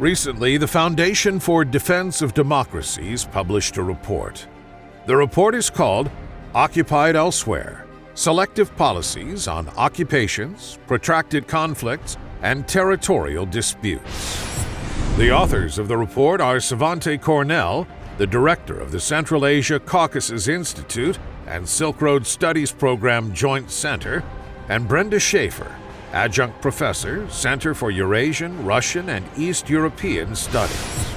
Recently, the Foundation for Defense of Democracies published a report. The report is called Occupied Elsewhere: Selective Policies on Occupations, Protracted Conflicts, and Territorial Disputes. The authors of the report are Svante Cornell, the director of the Central Asia Caucasus Institute and Silk Road Studies Program Joint Center, and Brenda Schaefer, adjunct professor, Center for Eurasian, Russian, and East European Studies.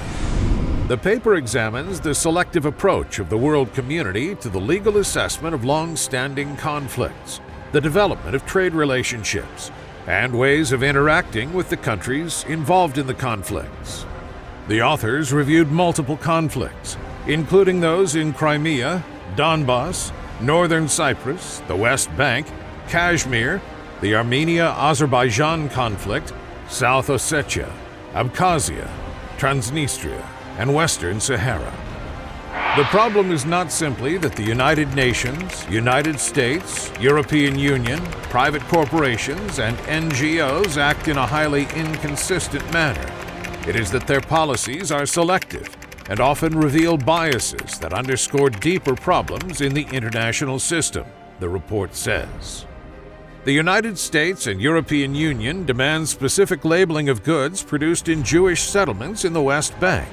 The paper examines the selective approach of the world community to the legal assessment of long-standing conflicts, the development of trade relationships, and ways of interacting with the countries involved in the conflicts. The authors reviewed multiple conflicts, including those in Crimea, Donbass, Northern Cyprus, the West Bank, Kashmir, the Armenia-Azerbaijan conflict, South Ossetia, Abkhazia, Transnistria, and Western Sahara. The problem is not simply that the United Nations, United States, European Union, private corporations, and NGOs act in a highly inconsistent manner. It is that their policies are selective and often reveal biases that underscore deeper problems in the international system, the report says. The United States and European Union demand specific labeling of goods produced in Jewish settlements in the West Bank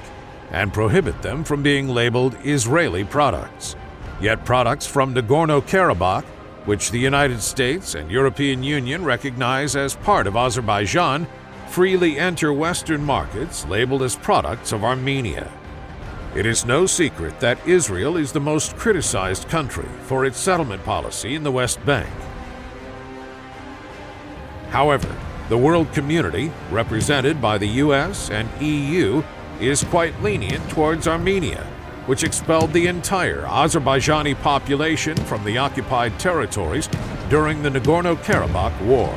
and prohibit them from being labeled Israeli products. Yet products from Nagorno-Karabakh, which the United States and European Union recognize as part of Azerbaijan, freely enter Western markets labeled as products of Armenia. It is no secret that Israel is the most criticized country for its settlement policy in the West Bank. However, the world community, represented by the US and EU, is quite lenient towards Armenia, which expelled the entire Azerbaijani population from the occupied territories during the Nagorno-Karabakh War.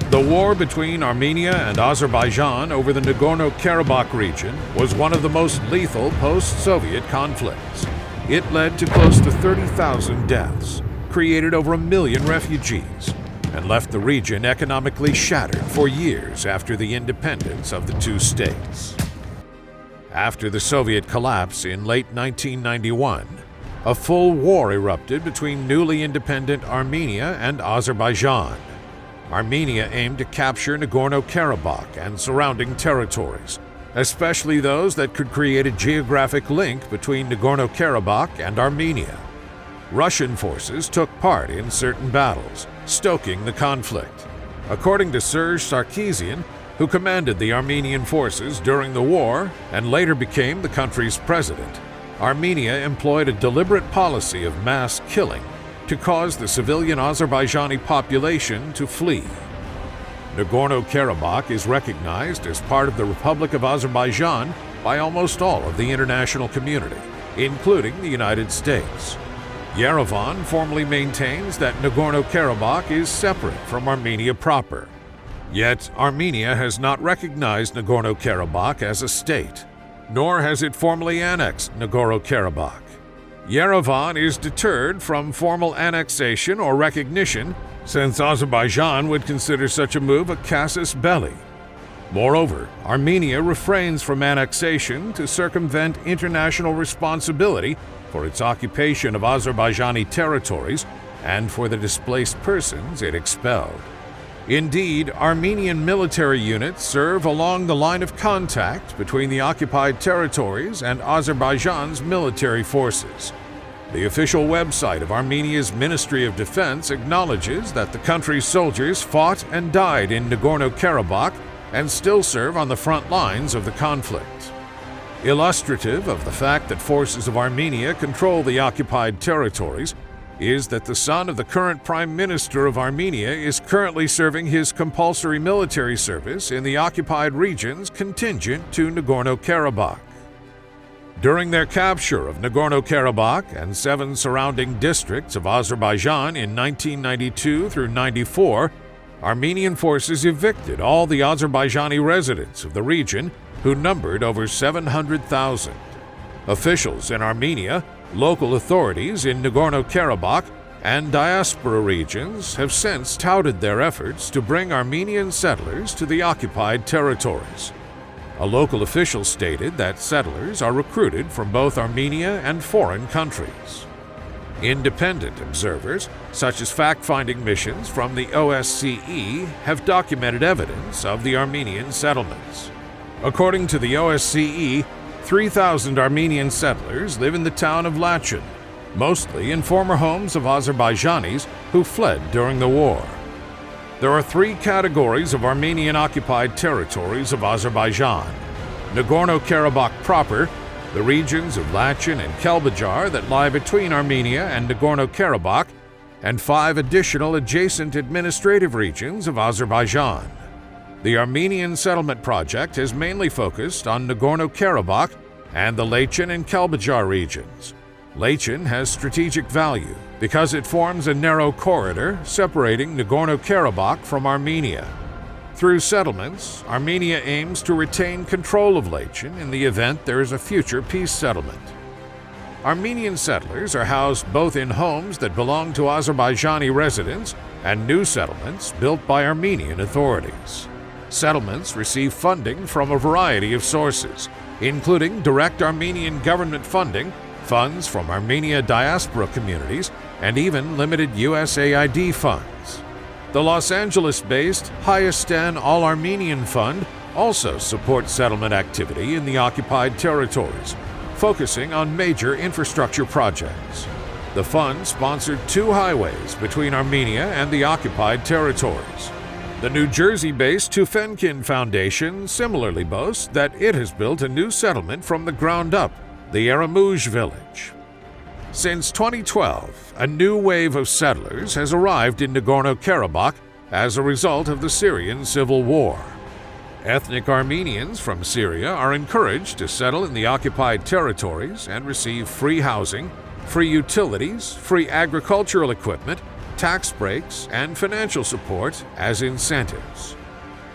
The war between Armenia and Azerbaijan over the Nagorno-Karabakh region was one of the most lethal post-Soviet conflicts. It led to close to 30,000 deaths, created over 1 million refugees, and left the region economically shattered for years after the independence of the two states. After the Soviet collapse in late 1991, a full war erupted between newly independent Armenia and Azerbaijan. Armenia aimed to capture Nagorno-Karabakh and surrounding territories, especially those that could create a geographic link between Nagorno-Karabakh and Armenia. Russian forces took part in certain battles, stoking the conflict. According to Serge Sarkisian, who commanded the Armenian forces during the war and later became the country's president, Armenia employed a deliberate policy of mass killing to cause the civilian Azerbaijani population to flee. Nagorno-Karabakh is recognized as part of the Republic of Azerbaijan by almost all of the international community, including the United States. Yerevan formally maintains that Nagorno-Karabakh is separate from Armenia proper. Yet, Armenia has not recognized Nagorno-Karabakh as a state, nor has it formally annexed Nagorno-Karabakh. Yerevan is deterred from formal annexation or recognition, since Azerbaijan would consider such a move a casus belli. Moreover, Armenia refrains from annexation to circumvent international responsibility for its occupation of Azerbaijani territories and for the displaced persons it expelled. Indeed, Armenian military units serve along the line of contact between the occupied territories and Azerbaijan's military forces. The official website of Armenia's Ministry of Defense acknowledges that the country's soldiers fought and died in Nagorno-Karabakh and still serve on the front lines of the conflict. Illustrative of the fact that forces of Armenia control the occupied territories is that the son of the current Prime Minister of Armenia is currently serving his compulsory military service in the occupied regions contingent to Nagorno-Karabakh. During their capture of Nagorno-Karabakh and 7 surrounding districts of Azerbaijan in 1992 through 94, Armenian forces evicted all the Azerbaijani residents of the region, who numbered over 700,000. Officials in Armenia, local authorities in Nagorno-Karabakh, and diaspora regions have since touted their efforts to bring Armenian settlers to the occupied territories. A local official stated that settlers are recruited from both Armenia and foreign countries. Independent observers, such as fact-finding missions from the OSCE, have documented evidence of the Armenian settlements. According to the OSCE, 3,000 Armenian settlers live in the town of Lachin, mostly in former homes of Azerbaijanis who fled during the war. There are three categories of Armenian-occupied territories of Azerbaijan: Nagorno-Karabakh proper, the regions of Lachin and Kelbajar that lie between Armenia and Nagorno-Karabakh, and 5 additional adjacent administrative regions of Azerbaijan. The Armenian settlement project has mainly focused on Nagorno-Karabakh and the Lachin and Kelbajar regions. Lachin has strategic value because it forms a narrow corridor separating Nagorno-Karabakh from Armenia. Through settlements, Armenia aims to retain control of Lachin in the event there is a future peace settlement. Armenian settlers are housed both in homes that belong to Azerbaijani residents and new settlements built by Armenian authorities. Settlements receive funding from a variety of sources, including direct Armenian government funding, funds from Armenia diaspora communities, and even limited USAID funds. The Los Angeles-based Hayastan All-Armenian Fund also supports settlement activity in the occupied territories, focusing on major infrastructure projects. The fund sponsored 2 highways between Armenia and the occupied territories. The New Jersey-based Tufenkin Foundation similarly boasts that it has built a new settlement from the ground up, the Aramuj village. Since 2012, a new wave of settlers has arrived in Nagorno-Karabakh as a result of the Syrian civil war. Ethnic Armenians from Syria are encouraged to settle in the occupied territories and receive free housing, free utilities, free agricultural equipment, tax breaks, and financial support as incentives.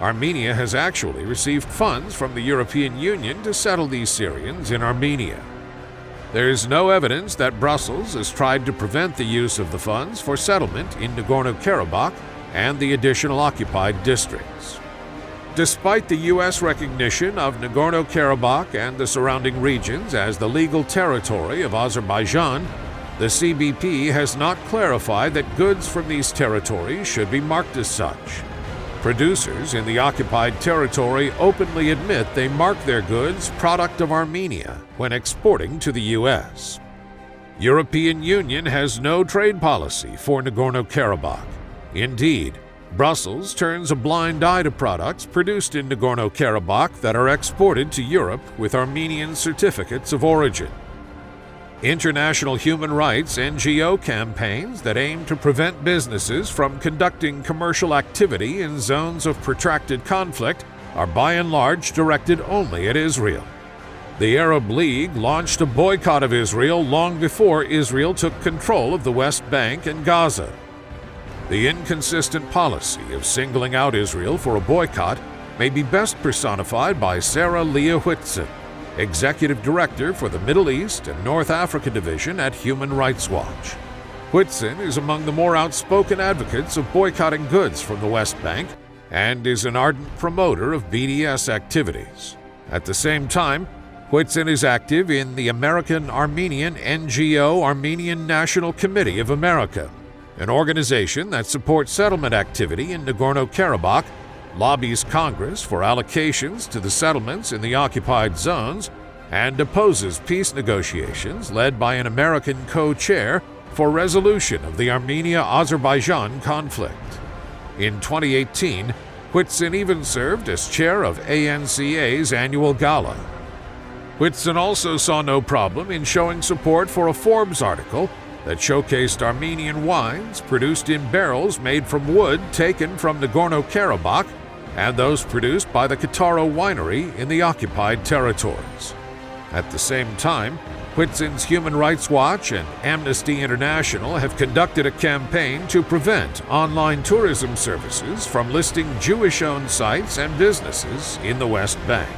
Armenia has actually received funds from the European Union to settle these Syrians in Armenia. There is no evidence that Brussels has tried to prevent the use of the funds for settlement in Nagorno-Karabakh and the additional occupied districts. Despite the U.S. recognition of Nagorno-Karabakh and the surrounding regions as the legal territory of Azerbaijan, the CBP has not clarified that goods from these territories should be marked as such. Producers in the occupied territory openly admit they mark their goods product of Armenia when exporting to the U.S. European Union has no trade policy for Nagorno-Karabakh. Indeed, Brussels turns a blind eye to products produced in Nagorno-Karabakh that are exported to Europe with Armenian certificates of origin. International human rights NGO campaigns that aim to prevent businesses from conducting commercial activity in zones of protracted conflict are by and large directed only at Israel. The Arab League launched a boycott of Israel long before Israel took control of the West Bank and Gaza. The inconsistent policy of singling out Israel for a boycott may be best personified by Sarah Leah Whitson, Executive Director for the Middle East and North Africa Division at Human Rights Watch. Whitson is among the more outspoken advocates of boycotting goods from the West Bank and is an ardent promoter of BDS activities. At the same time, Whitson is active in the American Armenian NGO Armenian National Committee of America, an organization that supports settlement activity in Nagorno-Karabakh, lobbies Congress for allocations to the settlements in the occupied zones, and opposes peace negotiations led by an American co-chair for resolution of the Armenia-Azerbaijan conflict. In 2018, Whitson even served as chair of ANCA's annual gala. Whitson also saw no problem in showing support for a Forbes article that showcased Armenian wines produced in barrels made from wood taken from Nagorno-Karabakh and those produced by the Kataro Winery in the occupied territories. At the same time, Whitson's Human Rights Watch and Amnesty International have conducted a campaign to prevent online tourism services from listing Jewish-owned sites and businesses in the West Bank.